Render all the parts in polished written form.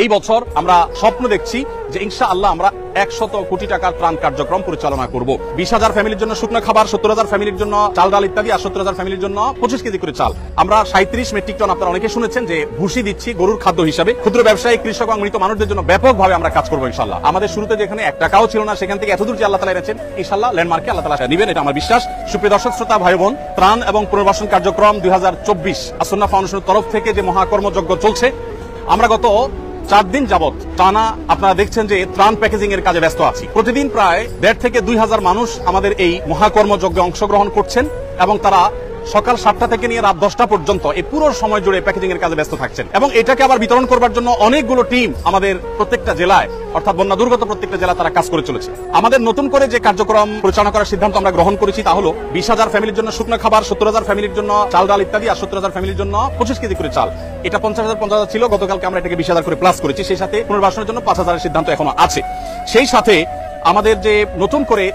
এই বছর আমরা স্বপ্ন দেখছি যে ইনশাআল্লাহ আমরা 100 কোটি টাকার ত্রাণ কার্যক্রম পরিচালনা করব। 20,000 ফ্যামিলির জন্য শুকনো খাবার, 70,000 ফ্যামিলির জন্য চাল ডাল ইত্যাদি, আর 70,000 ফ্যামিলির জন্য 25 কেজি করে চাল। আমরা 37 মেট্রিক টন, আপনারা অনেকে শুনেছেন যে ভুসি দিচ্ছি গরুর খাদ্য হিসাবে। ক্ষুদ্র ব্যবসায়ী, কৃষক এবং মৃত মানুষদের জন্য ব্যাপকভাবে আমরা কাজ করবো ইনশাআল্লাহ। আমাদের শুরুতে যেখানে 1 টাকাও ছিল না, সেখান থেকে এতদূর যে আল্লাহ তাআলা এনেছেন, ইনশাআল্লাহ ল্যান্ডমার্কে আল্লাহ তাআলা দিবেন, এটা আমার বিশ্বাস। সুপ্রিয় দর্শক শ্রোতা ভাই বোন, ত্রাণ এবং পুনর্বাসন কার্যক্রম 2024 আসন্না ফাউন্ডেশনের তরফ থেকে যে মহাকর্মযজ্ঞ চলছে, আমরা গত 4 দিন যাবত টানা আপনারা দেখছেন যে ত্রাণ প্যাকেজিং এর কাজে ব্যস্ত আছি। প্রতিদিন প্রায় 1.5 থেকে 2,000 মানুষ আমাদের এই মহাকর্মযজ্ঞে অংশগ্রহণ করছেন এবং তারা সকাল 7টা থেকে নিয়ে রাত 10টা পর্যন্ত এই পুরো সময় জুড়ে প্যাকেজিং এর কাজে ব্যস্ত থাকছেন এবং এটাকে আবার বিতরণ করবার জন্য অনেকগুলো টিম আমাদের প্রত্যেকটা জেলায়, অর্থাৎ বন্যা দুর্গত প্রত্যেকটা জেলা তারা কাজ করে চলেছে। আমাদের নতুন করে যে কার্যক্রম পরিচালনা করার সিদ্ধান্ত আমরা গ্রহণ করেছি তা হলো 20,000 ফ্যামিলির জন্য শুকনো খাবার, 70,000 ফ্যামিলির জন্য চাল ডাল ইত্যাদি, আর 70,000 ফ্যামিলির জন্য 25 কেজি করে চাল। এটা 50,000 ছিল, গতকালকে আমরা এটাকে 20,000 করে প্লাস করেছি। সেই সাথে পুনর্বাসনের জন্য 5,000 সিদ্ধান্ত এখনো আছে। সেই সাথে আমাদের যে নতুন করে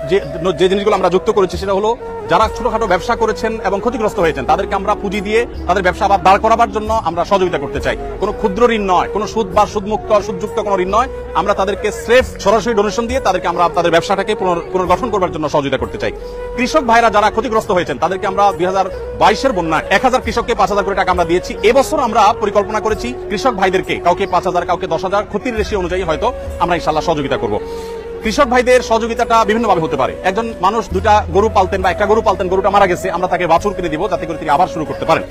যে জিনিসগুলো আমরা যুক্ত করেছি সেটা হলো যারা ছোটখাটো ব্যবসা করেছেন এবং ক্ষতিগ্রস্ত হয়েছেন তাদেরকে আমরা পুঁজি দিয়ে তাদের ব্যবসা আবার দাঁড় করাবার জন্য আমরা সহযোগিতা করতে চাই। কোনো ক্ষুদ্র ঋণ নয়, কোনো সুদ বা সুদমুক্ত সুদযুক্ত কোনো ঋণ নয়। আমরা তাদেরকে স্রেফ সরাসরি ডোনেশন দিয়ে তাদেরকে আমরা তাদের ব্যবসাটাকে পুনর্গঠন করবার জন্য সহযোগিতা করতে চাই। কৃষক ভাইরা যারা ক্ষতিগ্রস্ত হয়েছেন তাদেরকে আমরা 2022 বন্যায় 1000 কৃষককে 5,000 করে টাকা আমরা দিয়েছি। এবছর আমরা পরিকল্পনা করেছি কৃষক ভাইদেরকে কাউকে 5,000, কাউকে 10,000 ক্ষতির রেশিও অনুযায়ী হয়তো আমরা ইনশাআল্লাহ সহযোগিতা করব। কৃষক ভাইদের সহযোগিতাটা বিভিন্নভাবে হতে পারে। একজন মানুষ 2টা গরু পালতেন বা 1টা গরু পালতেন, গরুটা মারা গেছে, আমরা তাকে বাছুর কিনে দিব যাতে করে তিনি আবার শুরু করতে পারেন।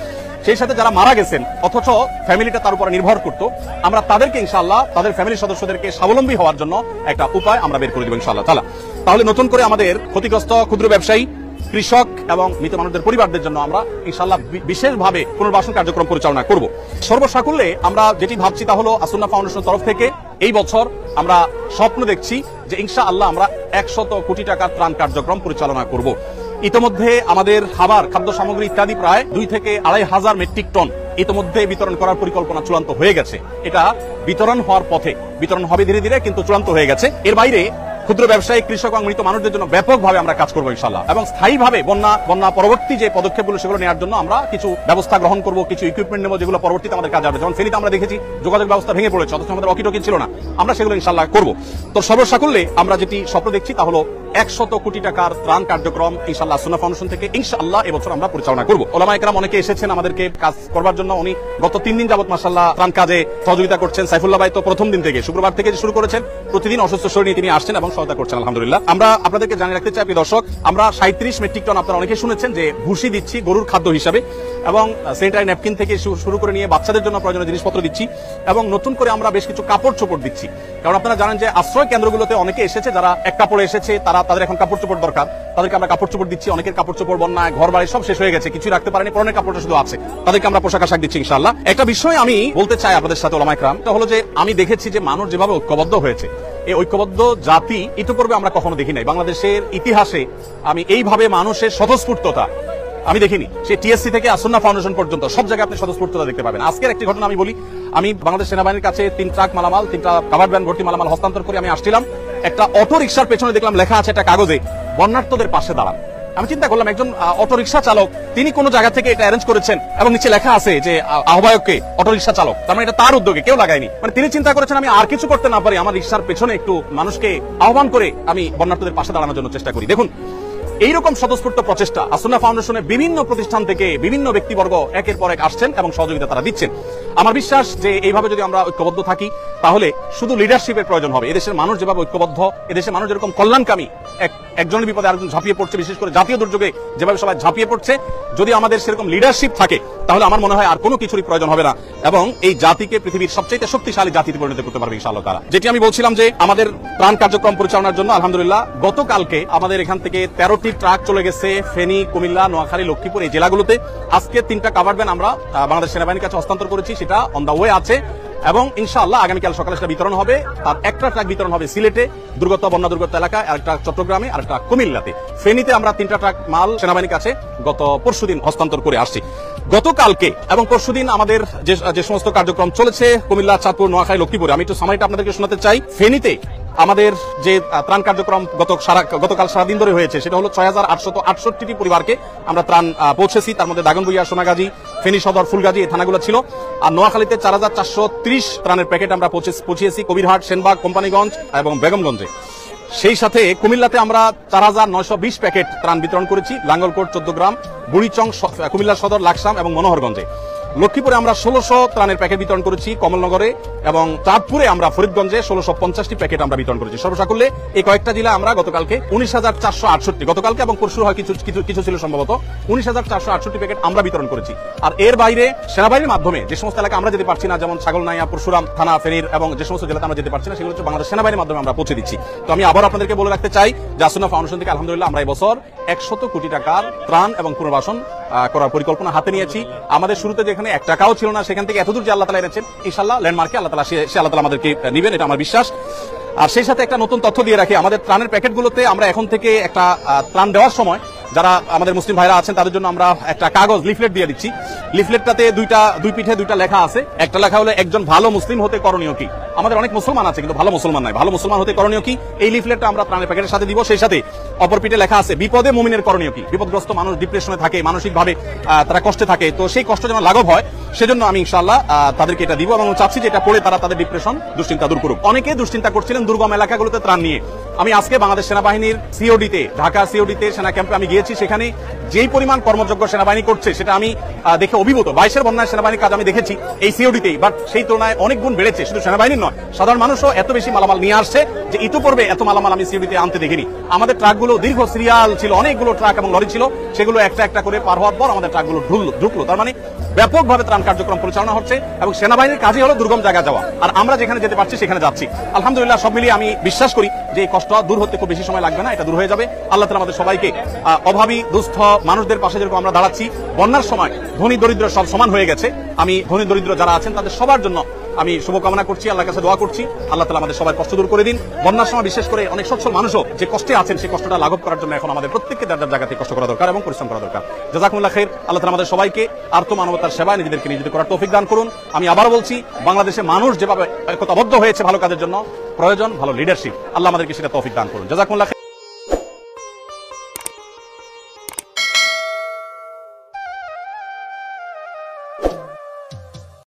সেই সাথে যারা মারা গেছেন অথচ ফ্যামিলিটা তার উপর নির্ভর করতো, আমরা তাদেরকে ইনশাআল্লাহ তাদের ফ্যামিলির সদস্যদেরকে স্বাবলম্বী হওয়ার জন্য একটা উপায় আমরা বের করে দেব ইনশাআল্লাহ তাআলা। তাহলে নতুন করে আমাদের ক্ষতিগ্রস্ত ক্ষুদ্র ব্যবসায়ী, কৃষক এবং মৃত মানুষদের পরিবারদের জন্য আমরা ইনশাআল্লাহ বিশেষভাবে পুনর্বাসন কার্যক্রম পরিচালনা করব। সর্বসাকুল্যে আমরা যেটি ভাবছি তা হলো আসন্না ফাউন্ডেশনের তরফ থেকে এই বছর আমরা স্বপ্ন দেখছি যে ইনশাআল্লাহ আমরা 100 কোটি টাকার ত্রাণ কার্যক্রম পরিচালনা করব। ইতিমধ্যে আমাদের খাবার, খাদ্য সামগ্রী ইত্যাদি প্রায় 2 থেকে 2,500 মেট্রিক টন ইতিমধ্যে বিতরণ করার পরিকল্পনা চূড়ান্ত হয়ে গেছে। এটা বিতরণ হওয়ার পথে, বিতরণ হবে ধীরে ধীরে, কিন্তু চূড়ান্ত হয়ে গেছে। এর বাইরে ক্ষুদ্র ব্যবসায়ী, কৃষক এবং মৃত মানুষদের জন্য ব্যাপকভাবে আমরা কাজ করবো ইনশাআল্লাহ এবং স্থায়ীভাবে বন্যা পরবর্তী যে পদক্ষেপগুলো সেগুলো নেওয়ার জন্য আমরা কিছু ব্যবস্থা গ্রহণ করব, কিছু ইকুইপমেন্ট নেব যেগুলো পরবর্তীতে আমাদের কাজে আসবে। যেমন ফেনীতে আমরা দেখেছি যোগাযোগ ব্যবস্থা ভেঙে পড়েছে, অথচ আমাদের ওয়াকিটকি ছিল না, আমরা সেগুলো ইনশাআল্লাহ করব। তো সর্বসাকুল্যে আমরা যেটি স্বপ্ন দেখছি তা হলো 100 কোটি টাকার ত্রাণ কার্যক্রম ইনশাআল্লাহ আসন্না ফাউন্ডেশন থেকে ইনশাআল্লাহ এবছর আমরা পরিচালনা করব। ওলামা ইকরাম অনেকে এসেছেন আমাদেরকে কাজ করবার জন্য। উনি গত 3 দিন যাবত মাশাআল্লাহ ত্রাণ কাজে সহযোগিতা করছেন। সাইফুল্লাহ ভাই তো প্রথম দিন থেকে, শুক্রবার থেকে শুরু করেছেন, প্রতিদিন অসুস্থ শরীর নিয়ে তিনি আসছেন এবং সহায়তা করছেন আলহামদুলিল্লাহ। আমরা আপনাদেরকে জানিয়ে রাখতে চাই প্রিয় দর্শক, আমরা 37 মেট্রিক টন, আপনারা অনেকে শুনেছেন যে ভুসি দিচ্ছি গরুর খাদ্য হিসাবে এবং স্যানিটারি ন্যাপকিন থেকে শুরু করে নিয়ে বাচ্চাদের জন্য প্রয়োজনীয় জিনিসপত্র দিচ্ছি এবং নতুন করে আমরা বেশ কিছু কাপড় চোপড় দিচ্ছি। কারণ আপনারা জানেন যে আশ্রয় কেন্দ্রগুলোতে অনেকে এসেছে যারা এক কাপড়ে এসেছে, তাদের এখন কাপড় চোপড় দরকার, তাদেরকে আমরা কাপড় চোপড় দিচ্ছি। অনেকের কাপড় চোপড় বন্যায় ঘর বাড়ি সব শেষ হয়ে গেছে, কিছু রাখতে পারেনি, পরনের কাপড়টা শুধু আছে, তাদেরকে আমরা পোশাক আশাক দিচ্ছি ইনশাআল্লাহ। একটা বিষয় আমি বলতে চাই আপনাদের সাথে ওলামা ইকরাম, এটা হলো যে আমি দেখেছি যে মানুষ যেভাবে ঐক্যবদ্ধ হয়েছে, এই ঐক্যবদ্ধ জাতি ইতিপূর্বে আমরা কখনো দেখি নাই। বাংলাদেশের ইতিহাসে আমি এইভাবে মানুষের স্বতঃস্ফূর্ততা আমি দেখিনি। সে টিএসসি থেকে আসন্না ফাউন্ডেশন পর্যন্ত সব জায়গায় আপনি স্বতঃস্ফূর্ততা দেখতে পাবেন। আজকের একটি ঘটনা আমি বলি, আমি বাংলাদেশ সেনাবাহিনীর কাছে 3 ট্রাক মালামাল, 3টা কাভার্ড ভ্যান ভর্তি মালামাল হস্তান্তর করে আমি আসছিলাম। একটা অটো রিকশার পেছনে দেখলাম লেখা আছে একটা কাগজে, বন্যার্তদের পাশে দাঁড়ান। আমি চিন্তা করলাম একজন অটো রিকশা চালক তিনি কোন জায়গা থেকে এটা অ্যারেঞ্জ করেছেন এবং নিচে লেখা আছে যে আহ্বায়ককে অটো রিকশা চালক, তার মানে এটা তার উদ্যোগে, কেউ লাগায়নি। মানে তিনি চিন্তা করেছেন আমি আর কিছু করতে না পারি, আমার রিকশার পেছনে একটু মানুষকে আহ্বান করে আমি বন্যার্তদের পাশে দাঁড়ানোর জন্য চেষ্টা করি। দেখুন, এইরকম স্বতঃস্ফূর্ত প্রচেষ্টা আসন্না ফাউন্ডেশনের বিভিন্ন প্রতিষ্ঠান থেকে বিভিন্ন ব্যক্তিবর্গ একের পর এক আসছেন এবং সহযোগিতা তারা দিচ্ছেন। আমার বিশ্বাস যে এইভাবে যদি আমরা ঐক্যবদ্ধ থাকি তাহলে শুধু লিডারশিপের প্রয়োজন হবে। এদেশের মানুষ যেভাবে ঐক্যবদ্ধ, এদেশের মানুষ যেরকম কল্যাণকামী, একজনের বিপদে আরেকজন ঝাঁপিয়ে পড়ছে, বিশেষ করে জাতীয় দুর্যোগে যেভাবে সবাই ঝাঁপিয়ে পড়ছে, যদি আমাদের সেরকম লিডারশিপ থাকে তাহলে আমার মনে হয় আর কোনো কিছুরই প্রয়োজন হবে না এবং এই জাতিকে পৃথিবীর সবচেয়ে শক্তিশালী জাতিতে পরিণত করতে পারবে ইনশাআল্লাহ তাআলা। যেটি আমি বলছিলাম যে আমাদের ত্রাণ কার্যক্রম পরিচালনার জন্য আলহামদুলিল্লাহ গতকালকে আমাদের এখান থেকে 13টি ট্রাক চলে গেছে ফেনী, কুমিল্লা, নোয়াখালী, লক্ষ্মীপুর এই জেলাগুলোতে। আজকে 3টা কাভার্ড ভ্যান আমরা বাংলাদেশ সেনাবাহিনীর কাছে হস্তান্তর করেছি, সেটা অন দা ওয়ে আছে এবং ইনশাআল্লাহ আগামীকাল সকালে সেটা বিতরণ হবে। তার একটা ট্রাক বিতরণ হবে সিলেটে বন্যা দুর্গত এলাকায়, আরেকটা চট্টগ্রামে, আরেকটা কুমিল্লাতে। ফেনীতে আমরা 3টা ট্রাক মাল সেনাবাহিনীর কাছে গত পরশুদিন হস্তান্তর করে আসছি। গতকালকে এবং পরশুদিন আমাদের যে সমস্ত কার্যক্রম চলেছে কুমিল্লা, চাঁদপুর, নোয়াখালী, লক্ষ্মীপুরে, আমি একটু সামারিটা আপনাদেরকে শোনাতে চাই। ফেনীতে আমাদের যে ত্রাণ কার্যক্রম গতকাল সারাদিন ধরে হয়েছে সেটা হলো ৬,৮৬৮টি পরিবারকে আমরা ত্রাণ পৌঁছেছি। তার মধ্যে দাগনভূঞা, সোনাগাজী, ফেনী সদর, ফুলগাজী এই থানাগুলো ছিল। আর নোয়াখালীতে ৪,৪৩০ ত্রাণের প্যাকেট আমরা পৌঁছিয়েছি কবিরহাট, সেনবাগ, কোম্পানিগঞ্জ এবং বেগমগঞ্জে। সেই সাথে কুমিল্লাতে আমরা ৪,৯২০ প্যাকেট ত্রাণ বিতরণ করেছি লাঙ্গলকোট, ১৪ গ্রাম, বুড়িচং, কুমিল্লা সদর, লাকসাম এবং মনোহরগঞ্জে। লক্ষ্মীপুরে আমরা ১৬০০ ত্রাণের প্যাকেট বিতরণ করেছি, কমলনগরে এবং চাঁদপুরে আমরা ফরিদগঞ্জে ১৬৫০টি প্যাকেট আমরা বিতরণ করেছি। সর্বসাকুল্যে এই কয়েকটা জেলা আমরা গতকালকে ১৯,৪৬৮ গতকালকে এবং পরশু হয় কিছু ছিল সম্ভবত ১৯,৪৬৮ প্যাকেট আমরা বিতরণ করেছি। আর এর বাইরে সেনাবাহিনীর মাধ্যমে যে সমস্ত এলাকা আমরা যেতে পারছি না, যেমন ছাগলনাইয়া, পরশুরাম থানা, ফেনীর এবং যে সমস্ত জেলাতে আমরা যেতে পারছি না, সেগুলো হচ্ছে বাংলাদেশ সেনাবাহিনীর মাধ্যমে আমরা পৌঁছে দিচ্ছি। তো আমি আবার আপনাদেরকে বলে রাখতে চাই যে আসুন্নাহ ফাউন্ডেশন থেকে আলহামদুলিল্লাহ আমরা এই বছর ১০০ কোটি টাকার ত্রাণ এবং পুনর্বাসন করার পরিকল্পনা হাতে নিয়েছি। আমাদের শুরুতে যেখানে ১ টাকাও ছিল না, সেখান থেকে এতদূর যে আল্লাহ তাআলা এনেছেন, ইনশাআল্লাহ ল্যান্ডমার্কে আল্লাহ তাআলা আমাদেরকে নেবেন, এটা আমার বিশ্বাস। আর সেই সাথে একটা নতুন তথ্য দিয়ে রাখি, আমাদের ত্রাণের প্যাকেটগুলোতে আমরা এখন থেকে একটা ত্রাণ দেওয়ার সময় যারা আমাদের মুসলিম ভাইরা আছেন তাদের জন্য আমরা একটা কাগজ লিফলেট দিয়ে দিচ্ছি। লিফলেটটাতে দুই পিঠে দুইটা লেখা আছে। একটা লেখা হলো একজন ভালো মুসলিম হতে করণীয় কি। আমাদের অনেক মুসলমান আছে কিন্তু ভালো মুসলমান নাই। ভালো মুসলমান হতে করণীয় কি, এই লিফলেটটা আমরা ত্রাণের প্যাকেটের সাথে দিব। সেই সাথে অপর পিঠে লেখা আছে বিপদে মুমিনের করণীয় কি। বিপদগ্রস্ত মানুষ ডিপ্রেশনে থাকে, মানসিকভাবে তারা কষ্টে থাকে, তো সেই কষ্ট যেন লাঘব হয় সেজন্য আমি ইনশাআল্লাহ তাদেরকে এটা দিব এবং চাচ্ছি যে এটা পড়ে তারা তাদের ডিপ্রেশন, দুশ্চিন্তা দূর করুক। অনেকে দুশ্চিন্তা করছিলেন দুর্গম এলাকাগুলোতে ত্রাণ নিয়ে। আমি আজকে বাংলাদেশ সেনাবাহিনীর সিওডিতে, ঢাকা সিওডিতে সেনা ক্যাম্পে আমি গিয়েছি। সেখানে যেই পরিমাণ কর্মযোগ্য সেনাবাহিনী করছে সেটা আমি দেখে অভিভূত। ২২-এর বন্যায় সেনাবাহিনীর কাজ আমি দেখেছি এই সিওডিতেই, বাট সেই তুলনায় অনেক গুণ বেড়েছে। শুধু সেনাবাহিনীর নয়, সাধারণ মানুষও এত বেশি মালামাল নিয়ে আসছে যে ইতিপূর্বে এত মালামাল আমি সিওডিতে আনতে দেখিনি। আমাদের ট্রাকগুলো দীর্ঘ সিরিয়াল ছিল, অনেকগুলো ট্রাক এবং লরি ছিল, সেগুলো একটা একটা করে পার হওয়ার পর আমাদের ট্রাকগুলো ঢুকলো। তার মানে ব্যাপকভাবে ত্রাণ কার্যক্রম পরিচালনা হচ্ছে এবং সেনাবাহিনীর কাজই হলো দুর্গম জায়গা যাওয়া, আর আমরা যেখানে যেতে পারছি সেখানে যাচ্ছি। আলহামদুলিল্লাহ সব মিলিয়ে আমি বিশ্বাস করি যে এই কষ্ট দূর হতে খুব বেশি সময় লাগবে না, এটা দূর হয়ে যাবে। আল্লাহ তাআলা আমাদের সবাইকে অভাবী দুস্থ মানুষদের পাশে যেরকম আমরা দাঁড়াচ্ছি, বন্যার সময় ধনী দরিদ্র সব সমান হয়ে গেছে। আমি ধনী দরিদ্র যারা আছেন তাদের সবার জন্য আমি শুভকামনা করছি, আল্লাহর কাছে দোয়া করছি আল্লাহ তাআলা আমাদের সবার কষ্ট দূর করে দিন। বন্যার সময় বিশেষ করে অনেক সচ্ছল মানুষও যে কষ্টে আছেন সেই কষ্টটা লাঘব করার জন্য এখন আমাদের প্রত্যেককে যার যার জায়গাতে কষ্ট করা দরকার এবং পরিশ্রম করা দরকার। জাযাকুমুল্লাহ খাইর। আল্লাহ তাআলা আমাদের সবাইকে আর্ত মানবতার সেবায় নিজেদেরকে নিয়োজিত করার তৌফিক দান করুন। আমি আবারও বলছি, বাংলাদেশে মানুষ যেভাবে একতাবদ্ধ হয়েছে ভালো কাজের জন্য, প্রয়োজন ভালো লিডারশিপ। আল্লাহ আমাদেরকে সেটা তৌফিক দান করুন। জাযাকুমুল্লাহ।